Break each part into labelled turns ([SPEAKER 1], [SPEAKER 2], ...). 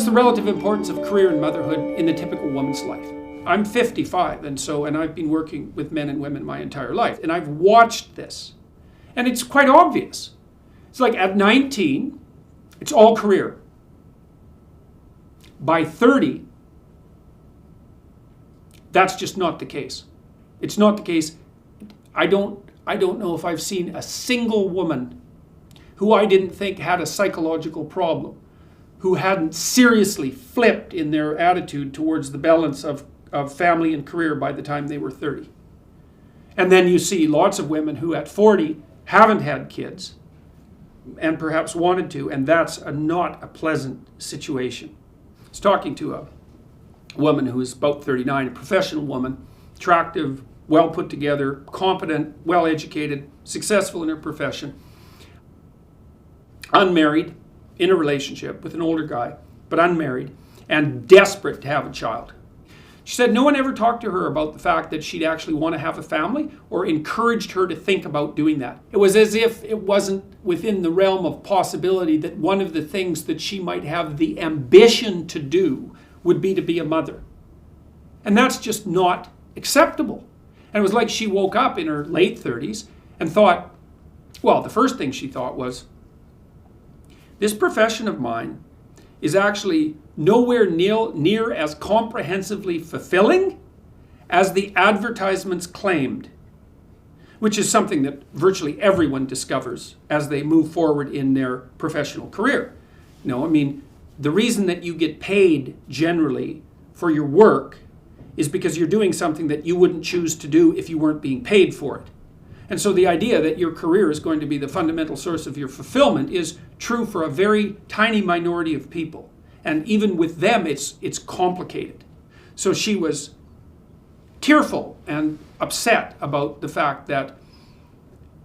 [SPEAKER 1] What's the relative importance of career and motherhood in the typical woman's life? I'm 55, and I've been working with men and women my entire life, and I've watched this, and it's quite obvious. It's like at 19, it's all career. By 30, that's just not the case. It's not the case. I don't know if I've seen a single woman who I didn't think had a psychological problem, who hadn't seriously flipped in their attitude towards the balance of family and career by the time they were 30. And then you see lots of women who at 40 haven't had kids and perhaps wanted to, and that's not a pleasant situation. I was talking to a woman who is about 39, a professional woman, attractive, well put together, competent, well educated, successful in her profession, unmarried, in a relationship with an older guy, but unmarried, and desperate to have a child. She said no one ever talked to her about the fact that she'd actually want to have a family or encouraged her to think about doing that. It was as if it wasn't within the realm of possibility that one of the things that she might have the ambition to do would be to be a mother. And that's just not acceptable. And it was like she woke up in her late 30s and thought, well, the first thing she thought was, this profession of mine is actually nowhere near as comprehensively fulfilling as the advertisements claimed, which is something that virtually everyone discovers as they move forward in their professional career. The reason that you get paid generally for your work is because you're doing something that you wouldn't choose to do if you weren't being paid for it. And so the idea that your career is going to be the fundamental source of your fulfillment is true for a very tiny minority of people. And even with them, it's complicated. So she was tearful and upset about the fact that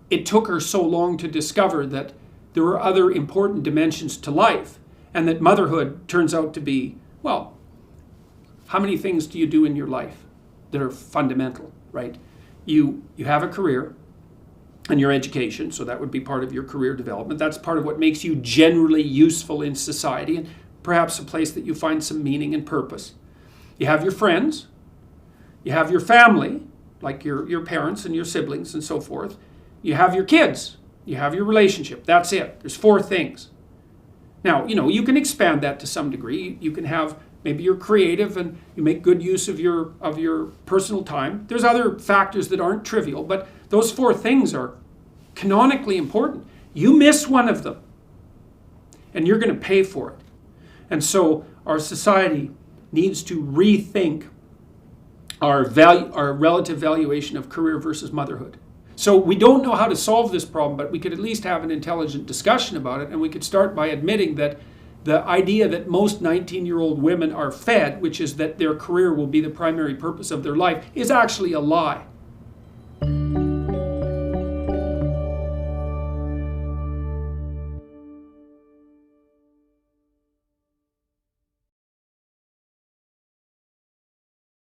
[SPEAKER 1] it took her so long to discover that there were other important dimensions to life, and that motherhood turns out to be, well, how many things do you do in your life that are fundamental, right? You have a career and your education, so that would be part of your career development. That's part of what makes you generally useful in society and perhaps a place that you find some meaning and purpose. You have your friends, you have your family, like your parents and your siblings and so forth. You have your kids, you have your relationship. That's it. There's 4 things. Now, you can expand that to some degree. You can have, maybe you're creative and you make good use of your personal time. There's other factors that aren't trivial, but those 4 things are canonically important. You miss one of them, and you're going to pay for it. And so our society needs to rethink our relative valuation of career versus motherhood. So we don't know how to solve this problem, but we could at least have an intelligent discussion about it, and we could start by admitting that the idea that most 19-year-old women are fed, which is that their career will be the primary purpose of their life, is actually a lie.